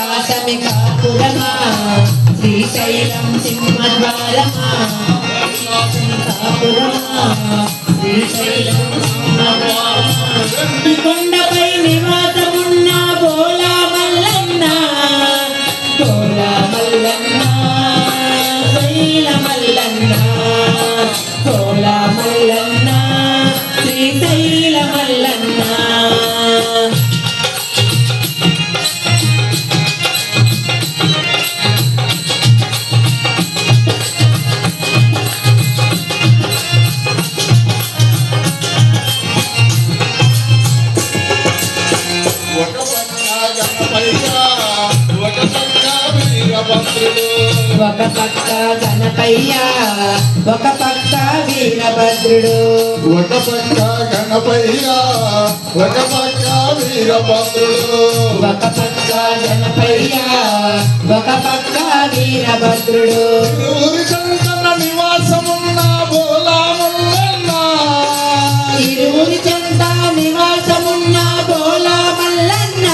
కైలాసమికాపురమా శ్రీశైలం సింహద్వారమా కైలాసమికాపురమా శ్రీశైలం సింహద్వారమా కొండపై నివాసమున్న బోలా మల్లన్న బోలా మల్లన్న శైల మల్లన్న బోలా మల్లన్న శ్రీశైల మల్లన్న ఒక పక్క గణపయ్య ఒక పక్క వీరభద్రుడు ఒక పక్క గణపయ్య ఒక పక్క వీరభద్రుడు ఒక పక్క గణపయ్య ఒక పక్క వీరభద్రుడు ఊరి సంతన నివాసమున్న బోలా మల్లన్న ఇరువురి చెంత నివాసమున్న బోలా మల్లన్న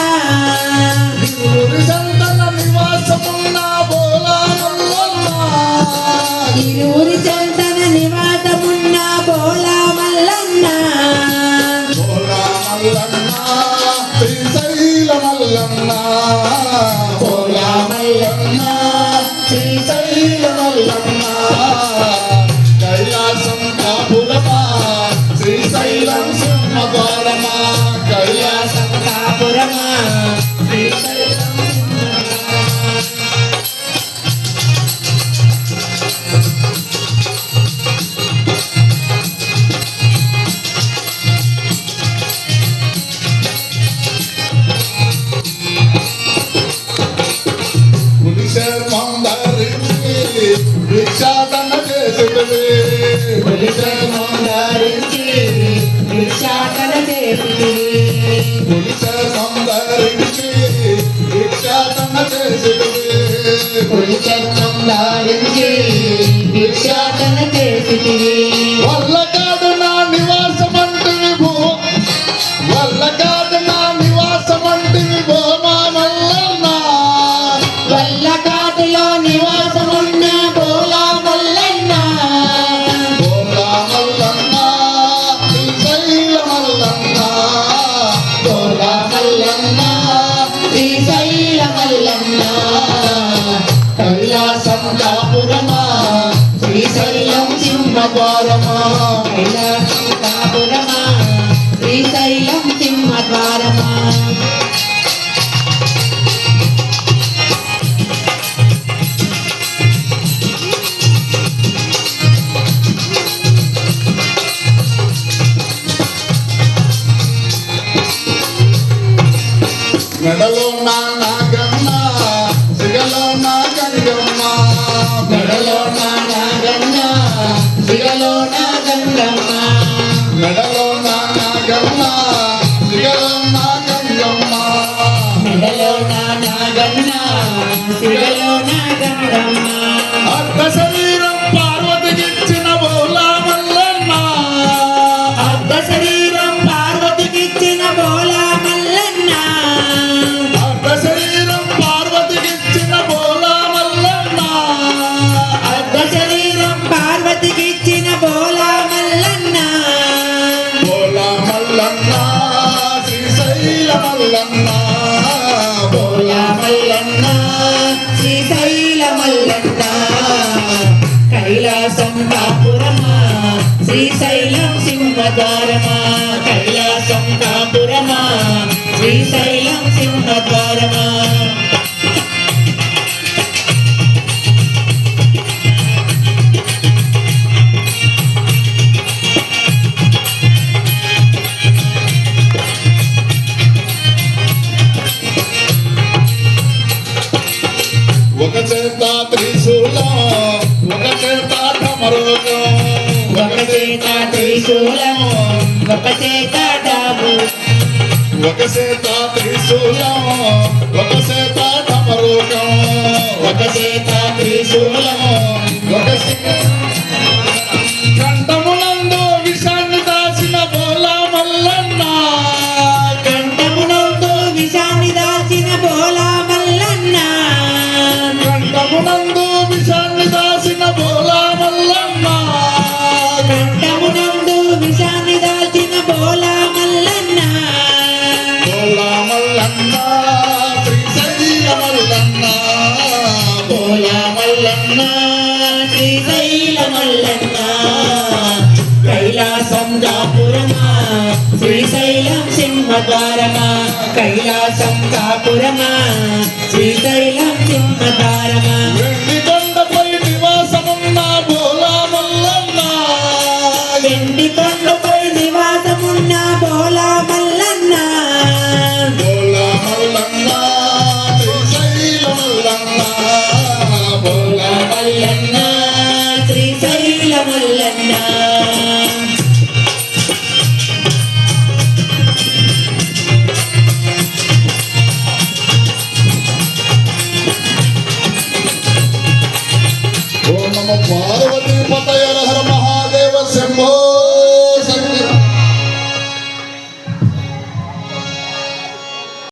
ఊరి సంతన నివాసమున్న బోలా మల్లన్న ఇరువురి చెంతన నివాసమున్న బోలా మల్లన్న బోలా మల్లన్న శ్రీశైల మల్లన్న బోలా మల్లన్న శ్రీశైల మల్లన్న కైలాసం కాపురమా శ్రీశైలం సింహద్వారమా కైలాసం కాపురమా శ్రీశైలం భిక్షాటన చేసినవి ధరించి భిక్షాటన చేసి ధరించి భిక్షాటన చేసినవి ధరించి భిక్షాటన చేసి వల్లకాడు నా నివాసమంటివి వల్లకాడు నా నివాసమంటివి బోమా మల్లన్న వల్లకాటులో నివాసమున్న బోలా మల్లన్న బోలా మల్లన్న శ్రీశైల మల్లన్న బోలా మల్లన్న శ్రీశైల మల్లన్న కైలాసం కాపురమా శ్రీశైలం సింహద్వారమా కైలాసం కాపురమా శ్రీశైలం సింహద్వారమా మెడలో నా నాగమ్మ సిగలో నా గంగమ్మ మెడలో నా నాగన్న సిగలో నా గంగమ్మ మెడలో నా నాగమ్మ సిగలో నా గంగమ్మ మెడలో నా నాగన్న సిగలో నా గంగమ్మ అర్ధ శరీరం పార్వతికిచ్చిన బోలా మల్లన్న అర్ధ శరీరం పార్వతికిచ్చిన బోలా మల్లన్న అర్ధ శరీరం పార్వతికిచ్చిన బోలా మల్లన్న అర్ధ శరీరం పార్వతికిచ్చిన బోలా మల్లన్న బోలా మల్లన్న శ్రీశైల మల్లన్న బోలా మల్లన్న శ్రీశైల మల్లన్న కైలాసం కాపురమా శ్రీశైలం సింహద్వారమా కైలాసం కాపురమా శ్రీశైలం సింహద్వారమా ఒక చేత త్రిశూలం ఒక చేత ఢమరుగం ఒక చేత త్రిశూలం ఒక చేత డాబు ఒక చేత త్రిశూలం ఒక చేత ఢమరుగం ఒక చేత త్రిశూలం ఒక కంఠమునందు విషాన్ని దాచిన బోలా మల్లన్న కంఠమునందు విషాన్ని దాచిన బోలా మల్లన్న మల్లన్న శ్రీశైల మల్లన్న కైలాసం కాపురమా శ్రీశైలం సింహద్వారమా కైలాసం కాపురమా శ్రీశైలం సింహద్వారమా వెండి కొండపై నివాసమున్న బోలా మల్లన్న వెండి కొండపై నివాసమున్న బోలా మల్లన్న బోలా మల్లన్న శ్రీశైల మల్లన్న బోలా మల్లన్న శ్రీశైల మల్లన్న